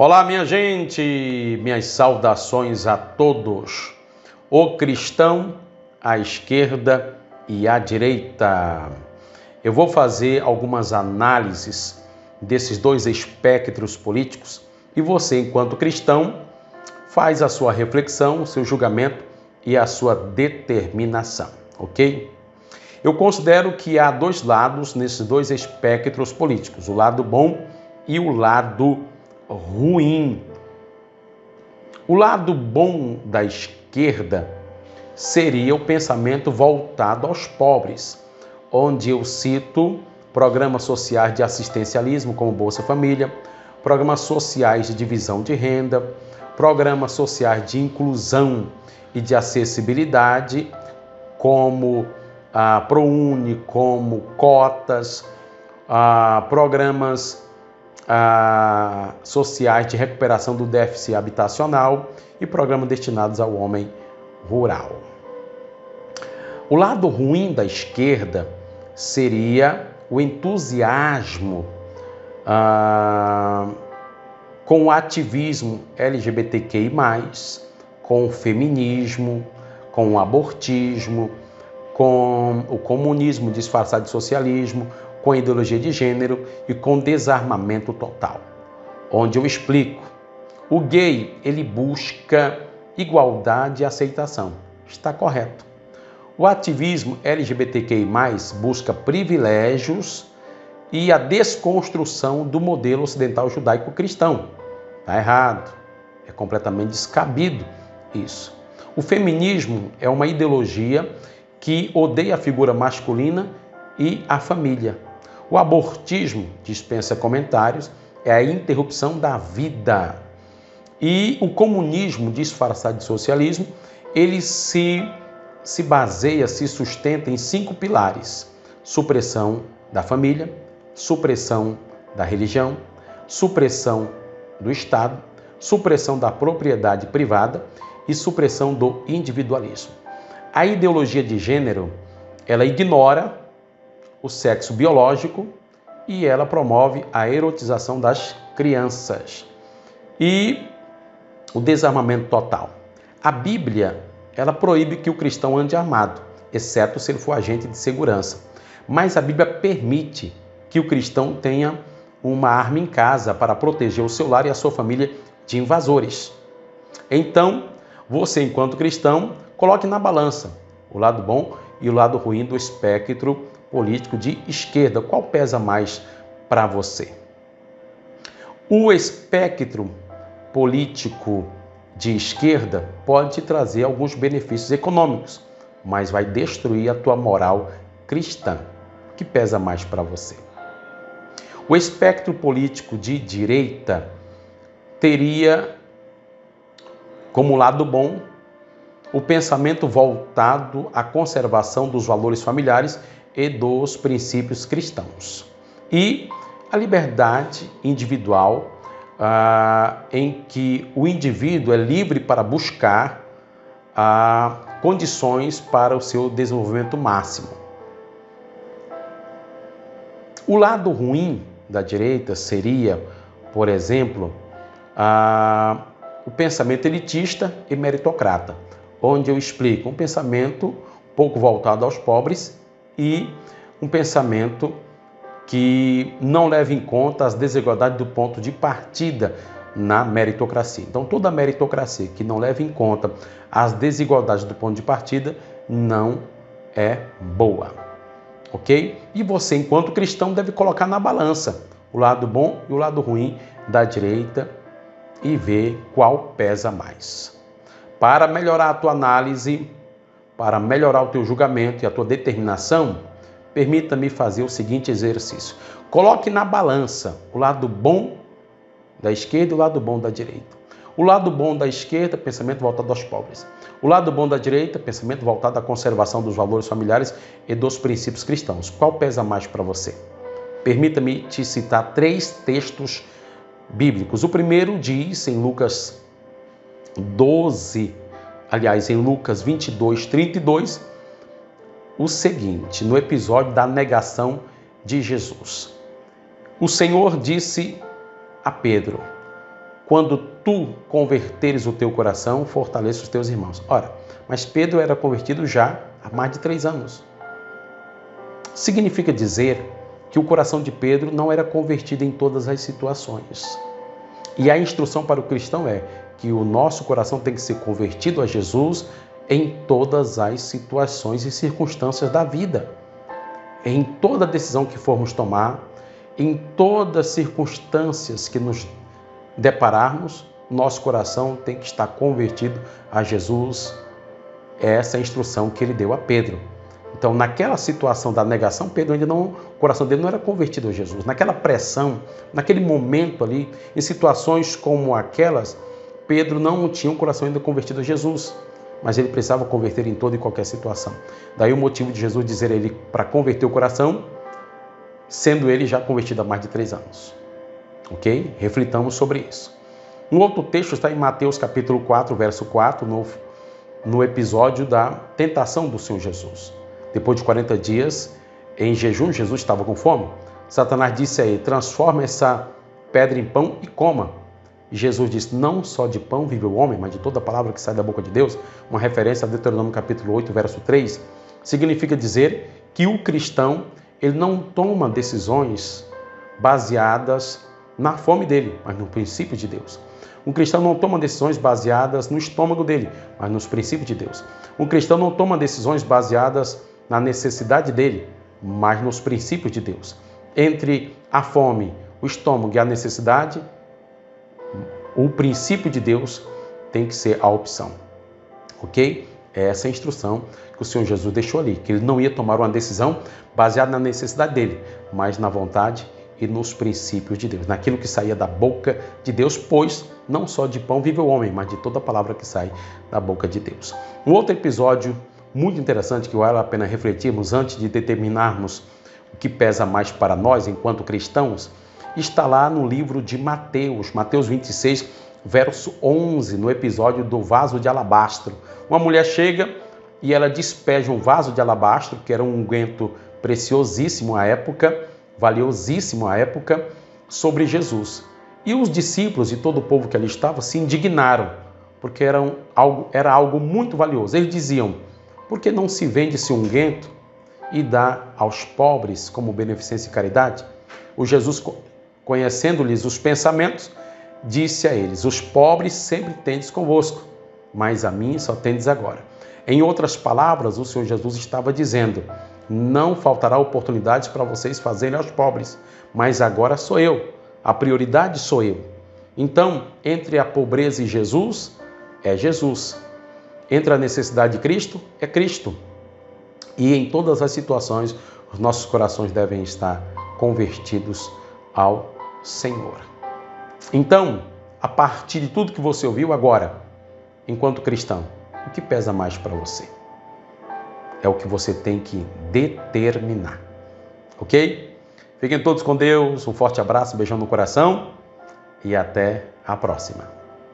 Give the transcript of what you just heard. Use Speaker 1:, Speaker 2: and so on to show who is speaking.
Speaker 1: Olá, minha gente, minhas saudações a todos. O cristão, à esquerda e à direita. Eu vou fazer algumas análises desses dois espectros políticos e você, enquanto cristão, faz a sua reflexão, o seu julgamento e a sua determinação, ok? Eu considero que há dois lados nesses dois espectros políticos, o lado bom e o lado ruim. O lado bom da esquerda seria o pensamento voltado aos pobres, onde eu cito programas sociais de assistencialismo, como Bolsa Família, programas sociais de divisão de renda, programas sociais de inclusão e de acessibilidade, como a ProUni, como cotas, programas sociais de recuperação do déficit habitacional e programas destinados ao homem rural. O lado ruim da esquerda seria o entusiasmo com o ativismo LGBTQI+, com o feminismo, com o abortismo, com o comunismo disfarçado de socialismo, com a ideologia de gênero e com desarmamento total. Onde eu explico, o gay, ele busca igualdade e aceitação. Está correto. O ativismo LGBTQI+, busca privilégios e a desconstrução do modelo ocidental judaico-cristão. Está errado. É completamente descabido isso. O feminismo é uma ideologia que odeia a figura masculina e a família. O abortismo, dispensa comentários, é a interrupção da vida. E o comunismo, disfarçado de socialismo, ele se baseia, se sustenta em 5 pilares: supressão da família, supressão da religião, supressão do Estado, supressão da propriedade privada e supressão do individualismo. A ideologia de gênero, ela ignora o sexo biológico e ela promove a erotização das crianças e o desarmamento total. A Bíblia, ela proíbe que o cristão ande armado, exceto se ele for agente de segurança. Mas a Bíblia permite que o cristão tenha uma arma em casa para proteger o seu lar e a sua família de invasores. Então, você, enquanto cristão, coloque na balança o lado bom e o lado ruim do espectro político de esquerda. Qual pesa mais para você? O espectro político de esquerda pode te trazer alguns benefícios econômicos, mas vai destruir a tua moral cristã. O que pesa mais para você? O espectro político de direita teria como lado bom o pensamento voltado à conservação dos valores familiares e dos princípios cristãos. E a liberdade individual, em que o indivíduo é livre para buscar condições para o seu desenvolvimento máximo. O lado ruim da direita seria, por exemplo, o pensamento elitista e meritocrata, onde eu explico um pensamento pouco voltado aos pobres e um pensamento que não leva em conta as desigualdades do ponto de partida na meritocracia. Então, toda meritocracia que não leva em conta as desigualdades do ponto de partida não é boa, ok? E você, enquanto cristão, deve colocar na balança o lado bom e o lado ruim da direita e ver qual pesa mais. Para melhorar a tua análise, para melhorar o teu julgamento e a tua determinação, permita-me fazer o seguinte exercício. Coloque na balança o lado bom da esquerda e o lado bom da direita. O lado bom da esquerda, pensamento voltado aos pobres. O lado bom da direita, pensamento voltado à conservação dos valores familiares e dos princípios cristãos. Qual pesa mais para você? Permita-me te citar 3 textos bíblicos. O primeiro diz em Lucas 22:32, o seguinte, no episódio da negação de Jesus. O Senhor disse a Pedro: quando tu converteres o teu coração, fortaleça os teus irmãos. Ora, mas Pedro era convertido já há mais de 3 anos. Significa dizer que o coração de Pedro não era convertido em todas as situações. E a instrução para o cristão é que o nosso coração tem que ser convertido a Jesus em todas as situações e circunstâncias da vida. Em toda decisão que formos tomar, em todas as circunstâncias que nos depararmos, nosso coração tem que estar convertido a Jesus. Essa é a instrução que ele deu a Pedro. Então, naquela situação da negação, Pedro ainda não, o coração dele não era convertido a Jesus. Naquela pressão, naquele momento ali, em situações como aquelas, Pedro não tinha o coração ainda convertido a Jesus, mas ele precisava converter em toda e qualquer situação. Daí o motivo de Jesus dizer a ele para converter o coração, sendo ele já convertido há mais de 3 anos. Ok? Reflitamos sobre isso. Um outro texto está em Mateus capítulo 4, verso 4, no episódio da tentação do Senhor Jesus. Depois de 40 dias em jejum, Jesus estava com fome. Satanás disse a ele, transforma essa pedra em pão e coma. E Jesus disse, não só de pão vive o homem, mas de toda a palavra que sai da boca de Deus. Uma referência a Deuteronômio capítulo 8, verso 3. Significa dizer que o cristão, ele não toma decisões baseadas na fome dele, mas no princípio de Deus. Um cristão não toma decisões baseadas no estômago dele, mas nos princípios de Deus. Um cristão não toma decisões baseadas na necessidade dele, mas nos princípios de Deus. Entre a fome, o estômago e a necessidade, o princípio de Deus tem que ser a opção. Ok? Essa é a instrução que o Senhor Jesus deixou ali, que ele não ia tomar uma decisão baseada na necessidade dele, mas na vontade e nos princípios de Deus, naquilo que saía da boca de Deus, pois não só de pão vive o homem, mas de toda a palavra que sai da boca de Deus. Um outro episódio muito interessante que vale a pena refletirmos antes de determinarmos o que pesa mais para nós enquanto cristãos, está lá no livro de Mateus, Mateus 26, verso 11, no episódio do vaso de alabastro. Uma mulher chega e ela despeja um vaso de alabastro, que era um unguento preciosíssimo à época, valiosíssimo à época, sobre Jesus. E os discípulos e todo o povo que ali estava se indignaram, porque era algo muito valioso. Eles diziam, por que não se vende esse unguento e dá aos pobres como beneficência e caridade? O Jesus, conhecendo-lhes os pensamentos, disse a eles, os pobres sempre tendes convosco, mas a mim só tendes agora. Em outras palavras, o Senhor Jesus estava dizendo, não faltará oportunidades para vocês fazerem aos pobres, mas agora sou eu, a prioridade sou eu. Então, entre a pobreza e Jesus, é Jesus. Entre a necessidade de Cristo, é Cristo. E em todas as situações, os nossos corações devem estar convertidos ao Senhor. Então, a partir de tudo que você ouviu agora, enquanto cristão, o que pesa mais para você? É o que você tem que determinar. Ok? Fiquem todos com Deus, um forte abraço, beijão no coração e até a próxima.